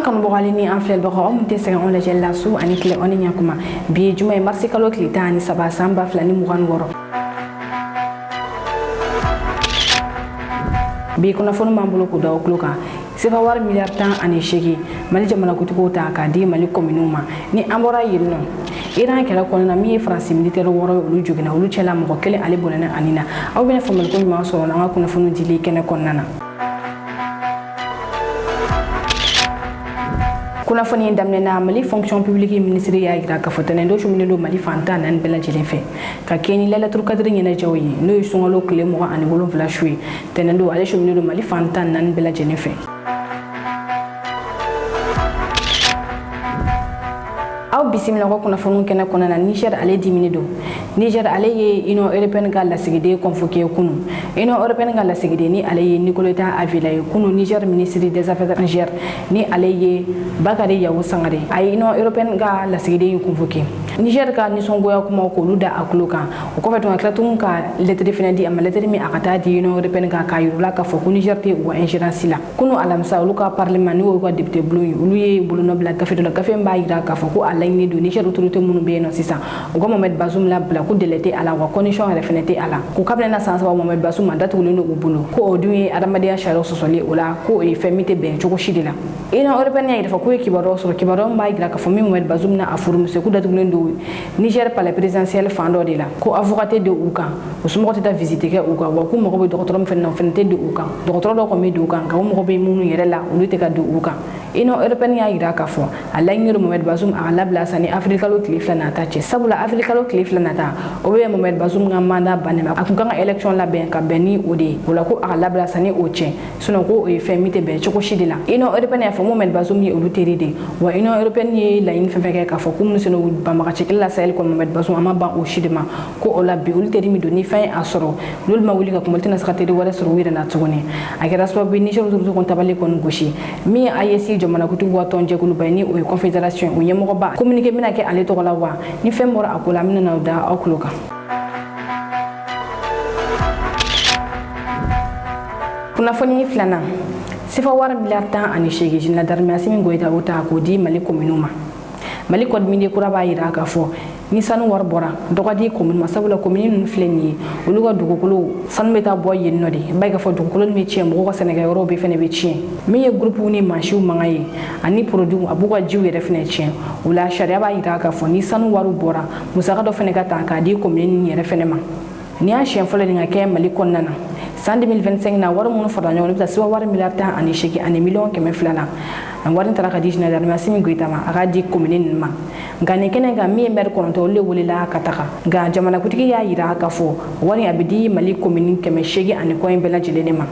kan bogali ni an filɛ baga mun tɛ sɛgɛn on lajɛ la su ani tile on nya kuma bi juma ye marsi kalo tile 17 samba 2026 bi kunnafoni man bolo ko daw kulo kan sefa war miliyar 10 ani shegi mali jamana kutugo ta ka di mali kominu ma ni ambora yirno Iran kala kɔnɔna min ye France militaire wɔɔrɔ olu jogina olu cɛla mɔgɔ kelen ale bolena anina aw bɛna famali ko ɲuman sɔrɔ an ka kunnafoni dili kɛnɛ kɔnɔna na kunnafoni daminɛna mali fonction publique ministre y'a yira k'a fɔ tɛnɛndo suminen don mali fantan naani bɛɛ lajɛlen fɛ ka kɛ ni laylatul kadiri ɲɛnajɛw ye n'o ye sunkalo tile 27 su ye tɛnɛndo ale suminen don mali fantan naani bɛɛ lajɛlen fɛ aw bisimila ko kunnafoni kɛnɛ kɔnɔna na Niger ale dimini don Niger ale ye Union Européenne ka lasigiden convoqué kunu Union Européenne ka lasigiden ni ale ye Nicoleta Avila ye kunu Niger ministre des affaires étrangères ni ale ye Bakari Yawu Sangare ay Union Européenne ka lasigiden convoqué Niger ka nisɔngoya kuma ko olu da akulo kan o kɔfɛ tun ka tun ka lettre fana di ama lettre min akata di Union Européenne ka yirula ka fɔ ko Niger te wa ingérence la kunu alamsa olu ka parlement ni o ka député bleu olu ye bolono bila gafe dɔ la gafe b'a yira ka fɔ ko alaini do Niger autorité minnu bɛ yen sisan o ko Mohamed Bazoum la bila ko délai tɛ ala wa condition yɛrɛ fana tɛ ala ko kabila na san saba Mohamed Bazoum datugulen do u bolo ko o dun ye adamadenya sariyaw sɔsɔli o la ko o ye fɛn min tɛ bɛn cogo si de la Union Européenne y'a yira fɔ ko ye kibaruyaw sɔrɔ kibaruyaw b'a yira ka fɔ min Mohamed Bazoum na a furumuso ko datugulen do Niger palais présidentiel fan dɔ de la ko avocat de u kan o somɔgɔ tɛ taa visite kɛ u kan wa ko mɔgɔ bɛ dɔgɔtɔrɔ min fana na o fana tɛ don u kan dɔgɔtɔrɔ dɔ kɔni bɛ don u kan nka o mɔgɔ bɛ minnu yɛrɛ la olu tɛ ka don u kan Union Européenne y'a yira k'a fɔ a laɲini do Mohamed Bazoum a ka labila sani Afrikalo tile 2 nata cɛ sabula Afrikalo tile 2 nata o bɛ Mohamed Bazoum ka mandat bannen a kun kan ka élection labɛn ka bɛn ni o de ye o la ko a ka labila sani o cɛ sinon ko o ye fɛn min tɛ bɛn cogo si de la Union Européenne y'a fɔ Mohamed Bazoum ye olu teri de wa Union Européenne ye laɲini fɛn fɛn kɛ k'a fɔ ko minnu seno banbagaci kelen la Sahel kɔnɔ Mohamed Bazoum a ma ban o si de ma ko o la bi olu teri min don ni fɛn a sɔrɔ n'olu ma wuli ka kuma tɛna se ka teri wɛrɛ sɔrɔ u yɛrɛ la tuguni a kɛra sababu ye Niger autorité kɔni tabali kɔni gosi min AES jamanakuntigi wa tɔn jɛkuluba ye ni o ye confédération o ɲɛmɔgɔba communiqué bɛna kɛ ale tɔgɔ la wa ni fɛn bɔra a ko la an bɛna n'aw da aw tulo kan kunnafoni filanan sefa wari miliyar 10 ani 8 Général d'armée Assimi Goïta o ta k'o di Mali kominiw ma Mali kɔni mini kura b'a yira k'a fɔ ni sanu wari bɔra dɔgɔ di komini ma sabula komini ninnu filɛ nin ye olu ka dugukolo sanu bɛ taa bɔ yen nɔ de b'a ka fɔ dugukolo min bɛ tiɲɛ mɔgɔw ka sɛnɛkɛyɔrɔw bɛ fɛnɛ bɛ tiɲɛ min ye groupe ni mansiw mankan ye ani produit a b'u ka jiw yɛrɛ fɛnɛ tiɲɛ o la sariya b'a yira k'a fɔ ni sanu wariw bɔra musaka dɔ fɛnɛ ka ta k'a di komini nin yɛrɛ fɛnɛ ma ni y'a siɲɛ fɔlɔ nin ka kɛ Mali kɔnɔna na san 2025 na wari minnu farala ɲɔgɔn na bɛ taa sewa wari miliyar 10 ani 8 ani miliyɔn 200 la a wari taara ka di Général d'armée Assimi Goïta ma a k'a di komini ninnu ma nka nin kɛnɛ kan min ye maire 9 olu de welela ka taga nka jamanakuntigi y'a yira k'a fɔ wari a bɛ di Mali komini 800 ani kɔ in bɛɛ lajɛlen de ma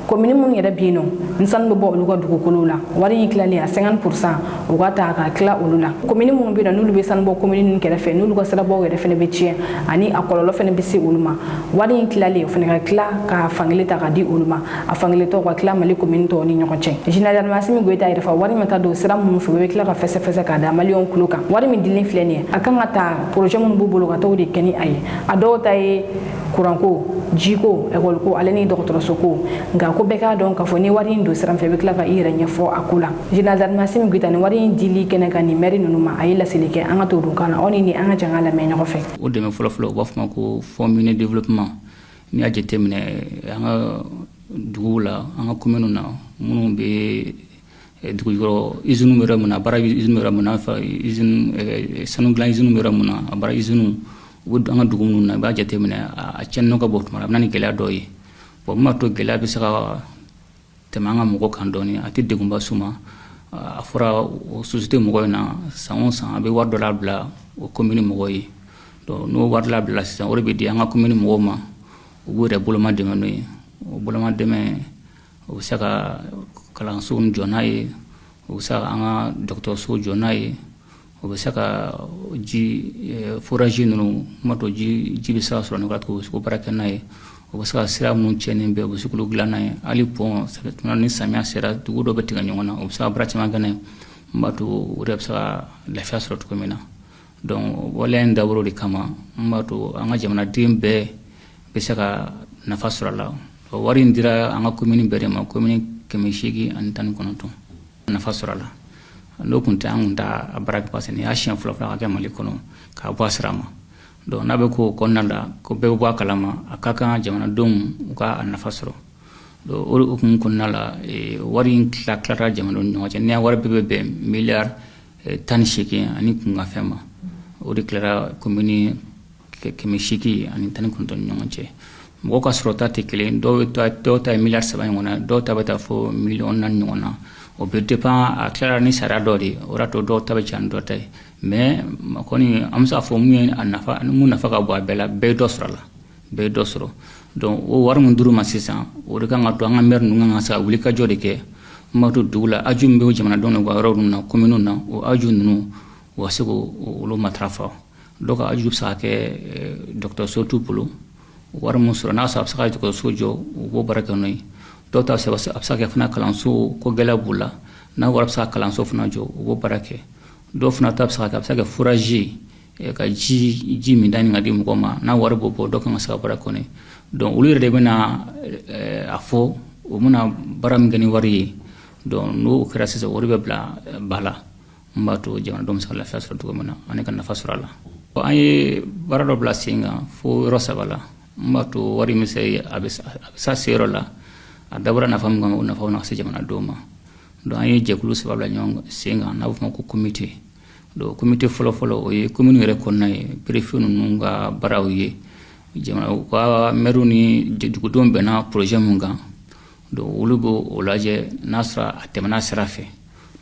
komini minnu yɛrɛ bɛ yen nɔ ni sanu bɛ bɔ olu ka dugukolo la wari in tilalen a 50% u ka ta ka tila olu la komini minnu bɛ yen nɔ n'olu bɛ sanu bɔ komini ninnu kɛrɛfɛ n'olu ka sirabaw yɛrɛ fɛnɛ bɛ tiɲɛ ani a kɔlɔlɔ fɛnɛ bɛ se olu ma wari in tilalen o fɛnɛ ka tila ka fankelen ta ka di olu ma a fankelen tɔw ka tila Mali komini tɔw ni ɲɔgɔn cɛ Général d'armée Assimi Goïta yɛrɛ fɔ wari min ta don sira minnu fɛ u bɛ tila ka fɛsɛfɛsɛ k'a da maliyɛnw tulo kan wari min dilen filɛ nin ye a kan ka ta projet minnu b'u bolo ka t'o de kɛ ni a ye a dɔw ta ye kuranko jiko école ale ni dɔgɔtɔrɔso ko nka ko bɛɛ k'a dɔn k'a fɔ ni wari in don sira fɛ i bɛ tila ka i yɛrɛ ɲɛfɔ a ko la Général d'armée Assimi Goïta ni wari in dili kɛnɛ kan ni maire ninnu ma a ye laseli kɛ an ka to don kan na aw ni an ka jan ka lamɛn ɲɔgɔn fɛ o dɛmɛ fɔlɔfɔlɔ u b'a fɔ ma ko fond minier développement ni y'a jateminɛ an ka duguw la an ka kominiw na minnu bɛ dugu yɔrɔ usine bɛ yɔrɔ min na a baara usine bɛ yɔrɔ min na usine sanu dilan usine bɛ yɔrɔ min na a baara usine u bɛ an ka dugu minnu na i b'a jateminɛ a tiɲɛni ka bɔ tuma a bɛ na ni gɛlɛya dɔw ye bon min b'a to gɛlɛya bɛ se ka tɛmɛ an ka mɔgɔw kan dɔɔni a tɛ degunba s'u ma a fɔra o société mɔgɔw in na san o san a bɛ wari dɔ labila o komini mɔgɔw ye donc n'o wari labila sisan o de bɛ di an ka komini mɔgɔw ma u b'u yɛrɛ boloma dɛmɛ n'o ye o boloma dɛmɛ o bɛ se ka kalansow jɔ n'a ye o bɛ se ka an ka dɔgɔtɔrɔsow jɔ n'a ye o bɛ se ka ji forage ninnu kuma to ji bɛ se ka sɔrɔ ni waati o bɛ se k'o baara kɛ n'a ye o bɛ se ka sira minnu tiɲɛnen bɛɛ o bɛ se k'olu dilan n'a ye hali pont ni samiya sera dugu dɔ bɛ tigɛ ɲɔgɔn na o bɛ se ka baara caman kɛ n'a ye min b'a to o de bɛ se ka lafiya sɔrɔ cogo min na donc waleya in dabɔra o de kama min b'a to an ka jamanaden bɛɛ bɛ se ka nafa sɔrɔ a la wari in dira an ka komini bɛɛ de ma komini 819 nafa sɔrɔ a la n'o kun tɛ an kun t'a a baara kɛ parce que nin y'a siɲɛ fɔlɔ fɔlɔ ka kɛ Mali kɔnɔ k'a bɔ a sira ma donc n'a bɛ k'o kɔnɔna la ko bɛɛ bɛ bɔ a kalama a ka kan jamanadenw u ka a nafa sɔrɔ donc o hukumu kɔnɔna la wari in tilara jamanadenw ni ɲɔgɔn cɛ ni wari bɛɛ bɛ bɛn miliyari 18 ani kun ka fɛn ma o de tilara commune 800 ani 19 ni ɲɔgɔn cɛ mɔgɔw ka sɔrɔta tɛ kelen dɔw ta ye miliyari 3 ɲɔgɔn na dɔw ta bɛ taa fɔ miliyɔn 4 ɲɔgɔn na o bɛ dépend a tilara ni sariya dɔ de o y'a to dɔw ta bɛ ca ni dɔ ta ye mais kɔni an bɛ se k'a fɔ mun nafa ka bon a bɛɛ la bɛɛ ye dɔ sɔrɔ a la bɛɛ ye dɔ sɔrɔ donc o wari min dir'u ma sisan o de kan ka to an ka maire ninnu kan ka se ka wulikajɔ de kɛ mun b'a to dugu la aju min bɛ jamanadenw na u ka yɔrɔ ninnu na commune na o aju ninnu u ka se k'olu matarafa dɔw ka aju bɛ se ka kɛ dɔgɔtɔrɔso t'u bolo wari min sɔrɔ n'a sɔrɔ a bɛ se ka dɔgɔtɔrɔso jɔ u b'o baara kɛ n'o ye dɔw ta a bɛ se ka kɛ fana kalanso ko gɛlɛya b'u la n'a wari bɛ se ka kalanso fana jɔ u b'o baara kɛ dɔw fana ta bɛ se ka kɛ a bɛ se ka kɛ fourager ka ji min da ni ka di mɔgɔw ma n'a wari b'o bɔ dɔw kan ka se ka baara kɔni donc olu yɛrɛ de bɛna a fɔ u bɛna baara min kɛ ni wari ye donc n'o kɛra sisan wari bɛ bila ba la mun b'a to jamanadenw bɛ se ka lafiya sɔrɔ cogo min na ani ka nafa sɔrɔ a la an ye baara dɔ bila sen kan fo yɔrɔ 3 la mun b'a to wari min se a bɛ se yɔrɔ la a dabɔra nafa min kama o nafa na se jamanadenw ma donc an ye jɛkulu 3 bila ɲɔgɔn sen kan n'a bɛ fɔ ma ko comité donc comité fɔlɔ o ye commune yɛrɛ kɔnɔna ye préfet ninnu ka baaraw ye jamana u ka maire ni dugudenw bɛnna projet mun kan donc olu b'o lajɛ n'a sɔrɔ a tɛmɛna sira fɛ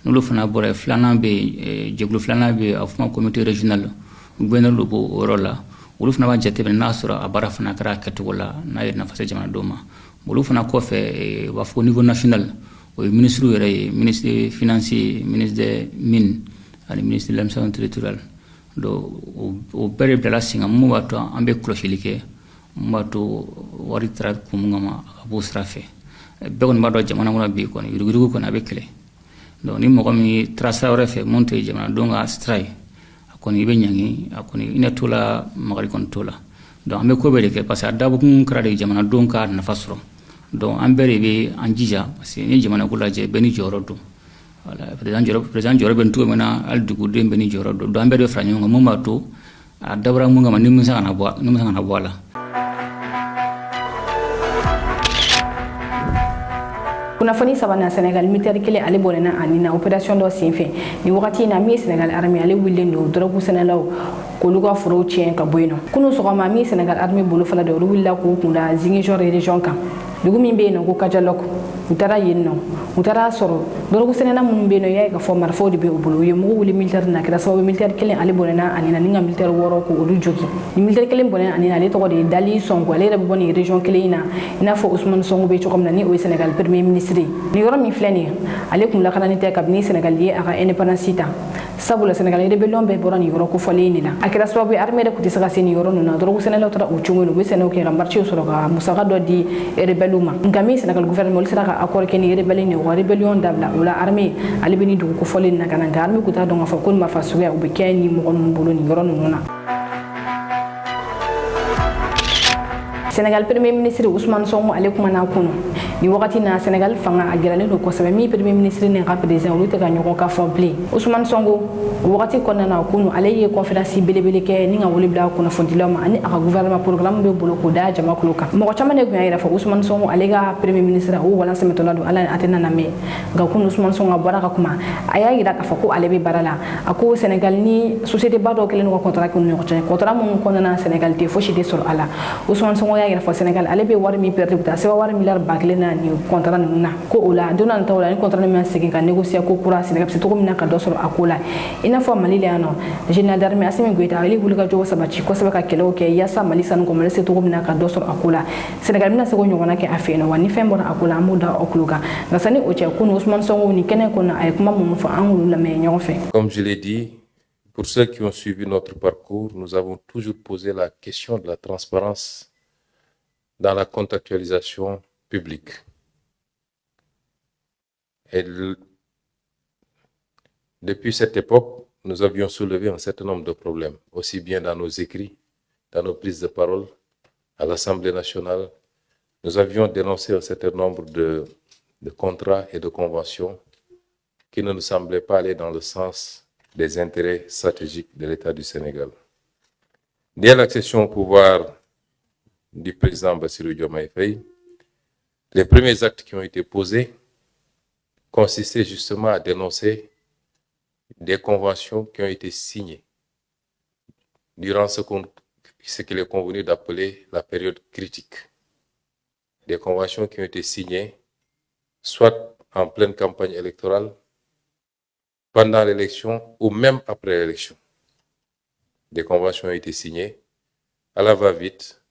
n'olu fana bɔra filanan bɛ yen jɛkulu filanan bɛ yen a bɛ fɔ ma comité régional gouverneur de b'o yɔrɔ la olu fana b'a jateminɛ n'a sɔrɔ a baara fana kɛra a kɛcogo la n'a ye nafa se jamanadenw ma olu fana kɔfɛ u b'a fɔ ko niveau national o ye ministre yɛrɛ ye ministre des finances ministre des mines ani ministre de l'administration territoriale donc o bɛɛ de bilala sen kan mun b'a to an bɛ kɔlɔsili kɛ mun b'a to wari taara kun mun kama a ka b'o sira fɛ bɛɛ kɔni b'a dɔn jamana kɔnɔ bi kɔni yuruguyurugu kɔni a bɛ kɛlɛ donc ni mɔgɔ min taara sira wɛrɛ fɛ mun tɛ jamanadenw ka sira ye a kɔni i bɛ ɲangi a kɔni i ne to la magari kɔni to la donc an bɛ ko bɛɛ de kɛ parce que a dabɔkun kɛra de jamanadenw ka nafa sɔrɔ donc an bɛɛ de bɛ an jija parce que ni jamana ko lajɛ bɛɛ ni jɔyɔrɔ don voilà président jɔyɔrɔ bɛ nin cogo min na hali duguden bɛɛ ni jɔyɔrɔ don donc an bɛɛ de fara ɲɔgɔn kan mun b'a to a dabɔra mun kama ni min se ka na bɔ a la. kunnafoni sabanan Senegal militaire kelen ale bɔnna ani na opération dɔ senfɛ ni wagati in na min Senegal armée ale wulilen don dɔrɔgu sɛnɛlaw k'olu ka forow tiɲɛ ka bɔ yen nɔ kunu sɔgɔma min Senegal armée bolo fana de olu wulila k'u kunda Ziguinchor région kan dugu min bɛ yen nɔ ko Kajalok u taara yen nɔ u taara sɔrɔ dɔrɔgu sɛnɛla minnu bɛ yen nɔ y'a ye k'a fɔ marifaw de bɛ u bolo u ye mugu wuli militaire na kɛra sababu militaire kelen ale bɔnna ani na ni ka militaire 6 ko olu jogi ni militaire kelen bɔnna ani na ale tɔgɔ de ye Dali Sonko ale yɛrɛ bɛ bɔ nin région kelen in na i n'a fɔ Ousmane Sonko bɛ cogo min na ni o ye Senegal premier ministre ye ni yɔrɔ min filɛ nin ye ale kun lakanani tɛ kabini Senegal ye a ka indépendance ta sabula Senegal rébellion bɛɛ bɔra nin yɔrɔ kofɔlen de la a kɛra sababu ye armée de tun tɛ se ka se nin yɔrɔ ninnu na dɔrɔgu sɛnɛlaw taara o cogo in u bɛ sɛnɛw kɛ ka marché sɔrɔ ka musaka dɔ di rebelliw ma nka min Senegal gouvernement olu sera ka accord kɛ ni rebelle ni o ka rébellion dabila o la armée ale bɛ ni dugu kofɔlen na ka na nka armée kun t'a dɔn k'a fɔ ko marifa suguya u bɛ kɛ ni mɔgɔ ninnu bolo nin yɔrɔ ninnu na. Senegal premier ministre Ousmane Sonko ale kumana kunu ni wagati na Senegal fanga a gɛrɛlen don kosɛbɛ min premier ministre ni ka président olu tɛ ka ɲɔgɔn ka fɔ bilen Ousmane Sonko wagati kɔnɔna na kunu ale ye conférence belebele kɛ ni ka wele bila kunnafonidilaw ma ani a ka gouvernement programme bɛ bolo k'o da jamakulu kan mɔgɔ caman de kun y'a yira fɔ Ousmane Sonko ale ka premier ministre o walansɛmɛtɔla don ala a tɛ nana mɛn nka kunu Ousmane Sonko bɔra ka kuma a y'a yira k'a fɔ ko ale bɛ baara la a ko Senegal ni société ba dɔ kɛlen don ka contrat kɛ u ni ɲɔgɔn cɛ contrat minnu kɔnɔna na Senegal tɛ fosi tɛ sɔrɔ a la Ousmane Sonko y'a yira fɔ Senegal ale bɛ wari min perdre ta sɛbɛn wari miliyari 1000 na ni contrat ninnu na ko o la don nataw la ni contrat min segin ka négocier ko kura Senegal bɛ se cogo min na ka dɔ sɔrɔ a ko la i n'a fɔ Mali la yan nɔ général d'armée Assimi Goïta ale wulikajɔ sabati kosɛbɛ ka kɛlɛw kɛ yaasa Mali sanu ko Mali se cogo min na ka dɔ sɔrɔ a ko la Senegal bɛna se ko ɲɔgɔnna kɛ a fɛ yen nɔ wa ni fɛn bɔra a ko la an b'o da o kulo kan nka sani o cɛ ko Ousmane Sonko ni kɛnɛ kɔnɔ a ye kuma minnu fɔ an k'olu lamɛn ɲɔgɔn fɛ. Comme je l'ai dit, pour ceux qui ont suivi notre parcours, nous avons toujours posé la question de la transparence dans la contractualisation publique. Et depuis cette époque, nous avions soulevé un certain nombre de problèmes, aussi bien dans nos écrits, dans nos prises de parole, à l'Assemblée nationale. Nous avions dénoncé un certain nombre de contrats et de conventions qui ne nous semblait pas aller dans le sens des intérêts stratégiques de l'État du Sénégal. Dès l'accession au pouvoir du président Bassirou Diomaye Faye, les premiers actes qui ont été posés consistaient justement à dénoncer des conventions qui ont été signées durant ce qu'il est convenu d'appeler la période critique. Des conventions qui ont été signées soit en pleine campagne électorale, pendant l'élection ou même après l'élection. Des conventions ont été signées à la va-vite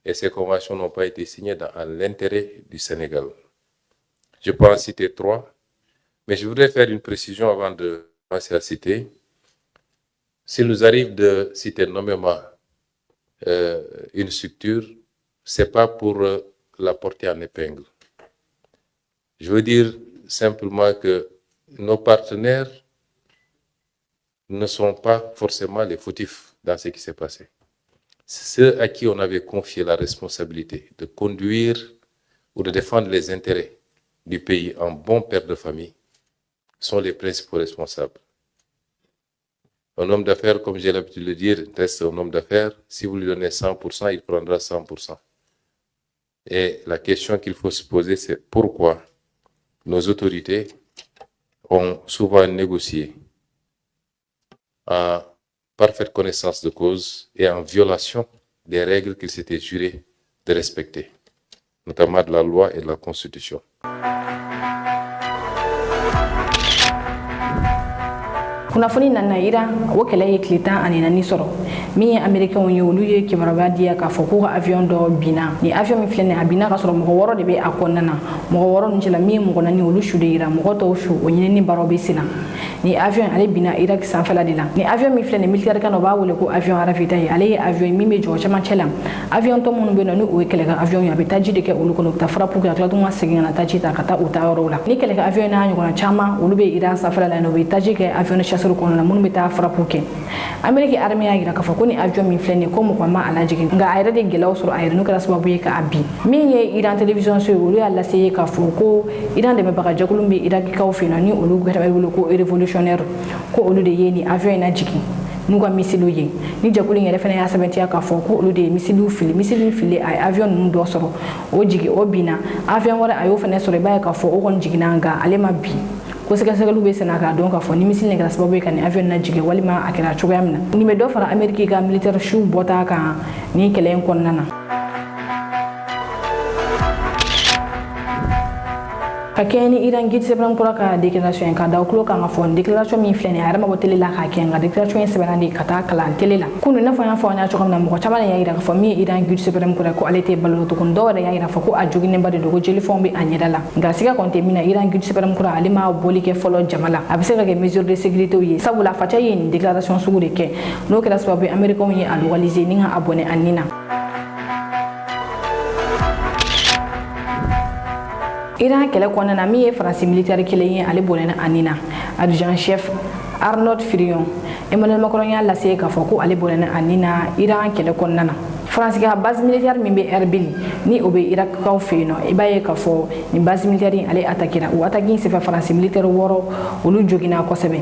et ces conventions n'ont pas été signées dans l'intérêt du Sénégal. Je peux en citer 3, mais je voudrais faire une précision avant de passer à citer. S'il nous arrive de citer nommément une structure, ce n'est pas pour la porter en épingle. Je veux dire simplement que nos partenaires ne sont pas forcément les fautifs dans ce qui s'est passé. Ceux à qui on avait confié la responsabilité de conduire ou de défendre les intérêts du pays en bon père de famille sont les principaux responsables. Un homme d'affaires, comme j'ai l'habitude de le dire, reste un homme d'affaires. Si vous lui donnez 100%, il prendra 100%. Et la question qu'il faut se poser, c'est pourquoi nos autorités ont souvent négocié en parfaite connaissance de cause et en violation des règles qu'ils s'étaient jurés de respecter, notamment de la loi et de la Constitution. kunnafoni nana ira o kɛlɛ ye tile 14 sɔrɔ min ye américains ye olu ye kibaruya diya k'a fɔ ko ka avion dɔ binna ni avion min filɛ nin a binna ka sɔrɔ mɔgɔ 6 de bɛ a kɔnɔna na mɔgɔ 6 ninnu cɛla min ye mɔgɔ 4 olu su de yira mɔgɔ tɔw su o ɲinini baaraw bɛ sen na ni avion ale binna Irak sanfɛla de la ni avion min filɛ nin militaire kan o b'a wele ko avion Ravitaille ale ye avion min bɛ jɔ cɛmancɛ la avion tɔ minnu bɛ yen nɔ ni o ye kɛlɛkɛ avion ye a bɛ taji de kɛ olu kɔnɔ u bɛ taa fara pour que ka tila tuguni ka segin ka na taji ta ka taa u taa yɔrɔw la ni kɛlɛkɛ avion n'a ɲɔgɔnna caman olu bɛ Irak sanfɛla la yen nɔ u bɛ taji kɛ avion chasseur kɔnɔ la minnu bɛ taa fara pour que Amérique armée y'a yira k'a fɔ ko ni avion min filɛ nin ye ko mɔgɔ ma a lajigin nka a yɛrɛ de gɛlɛyaw sɔrɔ a yɛrɛ n'o kɛra sababu ye k'a bin min ye Iran télévision so ye olu y'a lase ye k'a fɔ ko Iran dɛmɛbaga jɛkulu bɛ Irakikaw fɛ yen nɔ ni olu bɛ wele ko révolutionnaire ko olu de ye ni avion in lajigin n'u ka misilu ye ni jɛkulu in yɛrɛ fana y'a sɛbɛntiya k'a fɔ ko olu de ye misilu fili a ye avion ninnu dɔ sɔrɔ o jigi o binna avion wɛrɛ a y'o fana sɔrɔ i b'a ye k'a fɔ o kɔni jiginna nka ale ma bin ko sɛgɛsɛgɛliw bɛ sen na k'a dɔn k'a fɔ ni misili in kɛra sababu ye ka nin avion lajigin walima a kɛra cogoya min na nin bɛ dɔ fara Amérique ka militaire siw bɔta kan nin kɛlɛ in kɔnɔna na ka kɛ ni Iran guide sɛbɛn kura ka déclaration ka da kulo kan ka fɔ déclaration min filɛ nin a yɛrɛ ma bɔ télé la ka kɛ nka déclaration in sɛbɛnna de ka taa kalan télé la kunu n'a fɔ an y'a fɔ an y'a cogo min na mɔgɔ caman de y'a yira k'a fɔ min ye Iran guide sɛbɛn kura ko ale tɛ balo tugun dɔw yɛrɛ y'a yira fɔ ko a joginnenba de don ko jelifɛnw bɛ a ɲɛda la nka siga kɔni tɛ min na Iran guide sɛbɛn kura ale ma boli kɛ fɔlɔ jama la a bɛ se ka kɛ mesure de sécurité ye sabula faca ye nin déclaration sugu de kɛ n'o kɛra sababu ye américains ye a localiser ni ka abonné a nin na Iran kɛlɛ kɔnɔna na min ye Faransi militaire kelen ye ale bɔnna a nin na adjudant chef Arnaud Firion Emmanuel Macron y'a lase k'a fɔ ko ale bɔnna a nin na Iran kɛlɛ kɔnɔna na Faransi ka base militaire min bɛ Erbil ni o bɛ Irakikaw fɛ yen nɔ i b'a ye k'a fɔ nin base militaire in ale attaquera o attaque in senfɛ Faransi militaire 6 olu joginna kosɛbɛ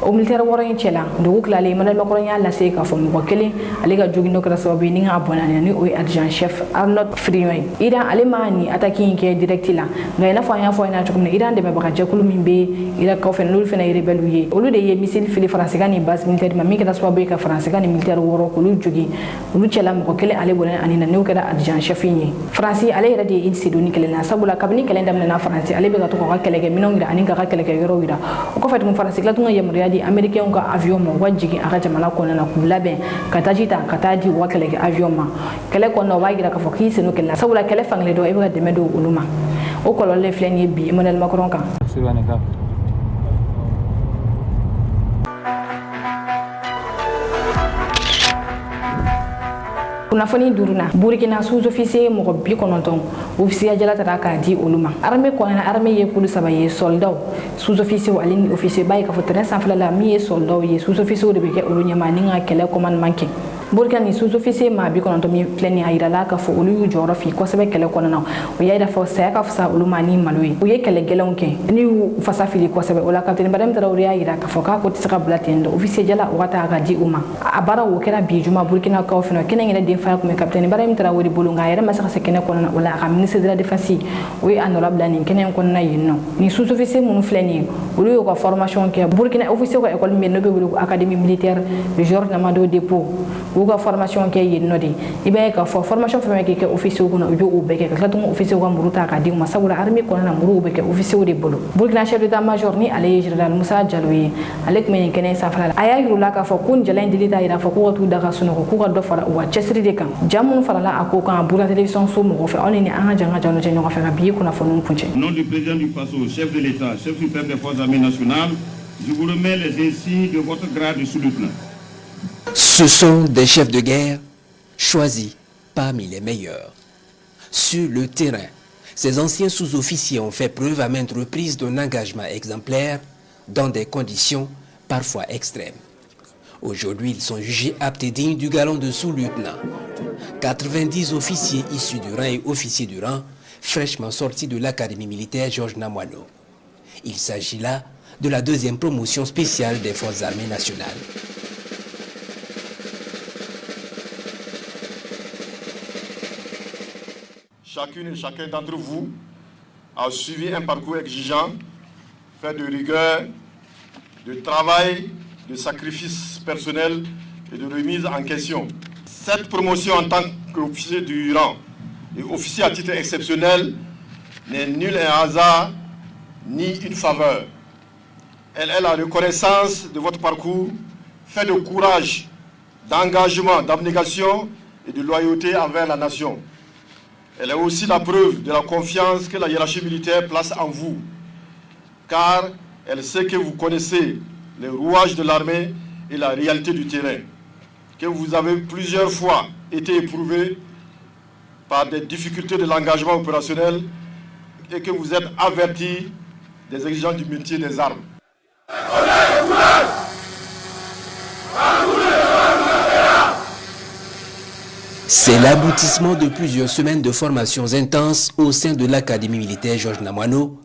o militaire 6 in cɛla dugu tilalen Emmanuel Macron y'a lase k'a fɔ mɔgɔ kelen ale ka jogin n'o kɛra sababu ye ni ka bɔnna ni o ye adjudant chef Arnaud Firion ye Iran ale ma nin attaque in kɛ direct la nka i n'a fɔ an y'a fɔ ɲɛna cogo min na Iran dɛmɛbaga jɛkulu min bɛ Irakikaw fɛ n'olu fana ye rebelle ye olu de ye missile fili Faransi ka nin base militaire ma min kɛra sababu ye ka Faransi ka nin militaire 6 k'olu jogin olu cɛla mɔgɔ kelen ale bɔnna ani na n'o kɛra adjudant chef ye Faransi ale yɛrɛ de ye Sidoni kɛlɛ la sabula kabini kɛlɛ daminɛna Faransi ale bɛ ka to ka kɛlɛkɛ minɛnw yira ani ka kɛlɛkɛ yɔrɔw yira o kɔfɛ tuguni Faransi tila tun ka yamaruya di américains ka avion ma u ka jigin a ka jamana kɔnɔna na k'u labɛn ka taji ta ka taa di u ka kɛlɛkɛ avion ma kɛlɛ kɔnɔna o b'a yira k'a fɔ k'i sen n'o kɛlɛ la sabula kɛlɛ fankelen dɔ i bɛ ka dɛmɛ don olu ma o kɔlɔlɔ filɛ nin ye bi Emmanuel Macron kan kunnafoni duruna Burkina sous-officier mɔgɔ 90 officier jala tara k'a di olu ma armée kɔnɔna armée ye kulu 3 ye soldat sous-officier ale ni officier ba ye k'a fɔ terrain sanfɛla la min ye soldat ye sous-officier de bɛ kɛ olu ɲɛma ni ka kɛlɛ commandement kɛ Burkina ni sous-officier ma bi kono to mi pleni ayira la ka fo olu yu joro fi ko sebe kele kono na o yaida fo sa ka fsa olu mani malui o ye kele gelon ke ni fasa fili ko sebe ola kapten badam tara ori ayira ka fo ka ko tsaka blatendo officier jala o wata ga di uma abara wo kera bi juma Burkina ka ofino kenen ngene de fa ko me kapten badam tara wori bolu nga yere masaka se kene kono na ola ka ministre de la défense o ye honorable ni kenen kono na yinno ni sous-officier mun fleni olu yo ko formation ke Burkina officier ko école men no be wolu académie militaire de Georges Namado dépôt uga formation ke yinno di ibe ka formation femme ke officier ko no jo ubeke ka tun officier ko muruta ka di masawura army ko na muru ubeke officier de bolo Burkina chef d'état major ni ale général Moussa Diallo alek men kene safra aya yurula ka fo kun jalen dilita ira fo ko tu daga suno ko ga do fara wa chesri de kan jamun fara la ako kan Burkina télévision so mo fe onini anga janga jano je nyoko fe ka bi ko na fo non punche nom du président du Faso chef de l'état chef suprême des forces armées nationales je vous remets les insignes de votre grade de sous-lieutenant. Ce sont des chefs de guerre choisis parmi les meilleurs. Sur le terrain, ces anciens sous-officiers ont fait preuve à maintes reprises d'un engagement exemplaire dans des conditions parfois extrêmes. Aujourd'hui, ils sont jugés aptes et dignes du galon de sous-lieutenant. 90 officiers issus du rang et officiers du rang, fraîchement sortis de l'académie militaire Georges Namoineau. Il s'agit là de la deuxième promotion spéciale des forces armées nationales. Chacune et chacun d'entre vous a suivi un parcours exigeant, fait de rigueur, de travail, de sacrifice personnel et de remise en question. Cette promotion en tant qu'officier du rang et officier à titre exceptionnel n'est nul un hasard ni une faveur. Elle est la reconnaissance de votre parcours, fait de courage, d'engagement, d'abnégation et de loyauté envers la nation. Elle est aussi la preuve de la confiance que la hiérarchie militaire place en vous, car elle sait que vous connaissez les rouages de l'armée et la réalité du terrain, que vous avez plusieurs fois été éprouvé par des difficultés de l'engagement opérationnel et que vous êtes averti des exigences du métier des armes. C'est l'aboutissement de plusieurs semaines de formations intenses au sein de l'Académie militaire Georges Namoineau.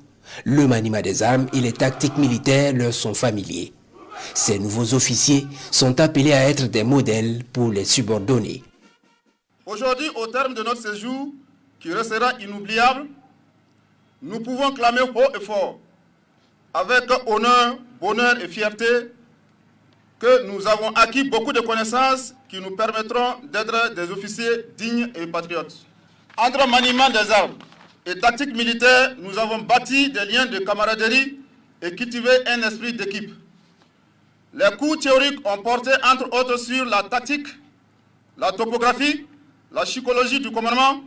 Le maniement des armes et les tactiques militaires leur sont familiers. Ces nouveaux officiers sont appelés à être des modèles pour les subordonnés. Aujourd'hui, au terme de notre séjour, qui restera inoubliable, nous pouvons clamer haut et fort, avec honneur, bonheur et fierté, que nous avons acquis beaucoup de connaissances qui nous permettront d'être des officiers dignes et patriotes. Entre maniement des armes et tactique militaire, nous avons bâti des liens de camaraderie et cultivé un esprit d'équipe. Les cours théoriques ont porté entre autres sur la tactique, la topographie, la psychologie du commandement,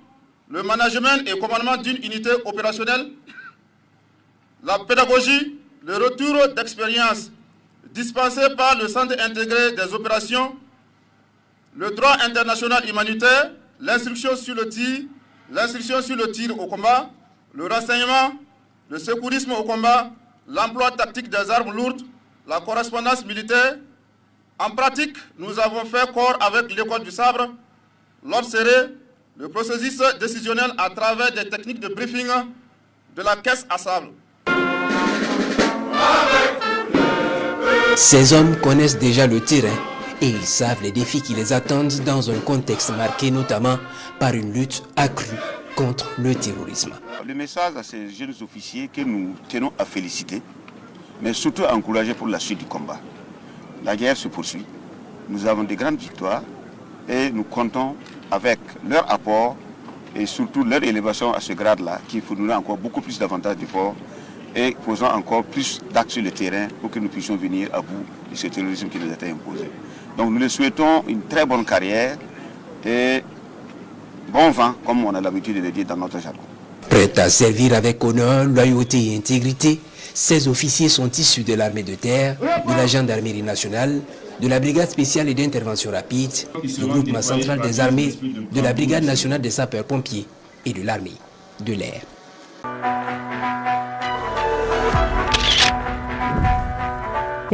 le management et commandement d'une unité opérationnelle, la pédagogie, le retour d'expérience dispensé par le Centre intégré des opérations, le droit international humanitaire, l'instruction sur le tir au combat, le renseignement, le secourisme au combat, l'emploi tactique des armes lourdes, la correspondance militaire. En pratique, nous avons fait corps avec l'école du sabre, l'ordre serré, le processus décisionnel à travers des techniques de briefing de la caisse à sable. Ces hommes connaissent déjà le terrain et ils savent les défis qui les attendent dans un contexte marqué notamment par une lutte accrue contre le terrorisme. Le message à ces jeunes officiers que nous tenons à féliciter, mais surtout à encourager pour la suite du combat. La guerre se poursuit, nous avons de grandes victoires et nous comptons avec leur apport et surtout leur élévation à ce grade-là qui fournira encore beaucoup plus d'avantages d'efforts et posant encore plus d'actes sur le terrain pour que nous puissions venir à bout de ce terrorisme qui nous a été imposé. Donc nous leur souhaitons une très bonne carrière et bon vent, comme on a l'habitude de le dire dans notre jargon. Prêts à servir avec honneur, loyauté et intégrité, ces officiers sont issus de l'armée de terre, de la gendarmerie nationale, de la brigade spéciale et d'intervention rapide, du groupement central des armées, de la brigade nationale des sapeurs-pompiers et de l'armée de l'air.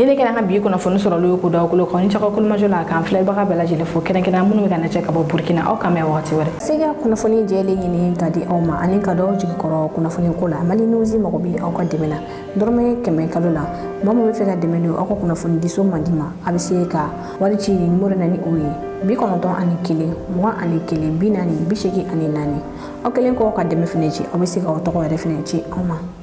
ni ne kɛra ka bi kunnafoni sɔrɔli ye ko dawolo kan ni cɛkɔ kulumajɔ la kan filɛbaga bɛɛ lajɛlen fo kɛrɛnkɛrɛn minnu bɛ ka lajɛ ka bɔ Burkina aw kan mɛn wagati wɛrɛ se ka kunnafoni jɛlen ɲini ka di aw ma ani ka dɔw jigi kɔrɔ kunnafoni ko la Mali News mago bɛ aw ka dɛmɛ na dɔrɔmɛ 100 kalo la maa min bɛ fɛ ka dɛmɛ don aw ka kunnafoni diso man di ma a bɛ se ka wari ci ni numéro na ni o ye 91 21 41 40 84 aw kelen kɔ ka dɛmɛ fɛnɛ ci aw bɛ se ka aw tɔgɔ yɛrɛ fɛnɛ ci aw ma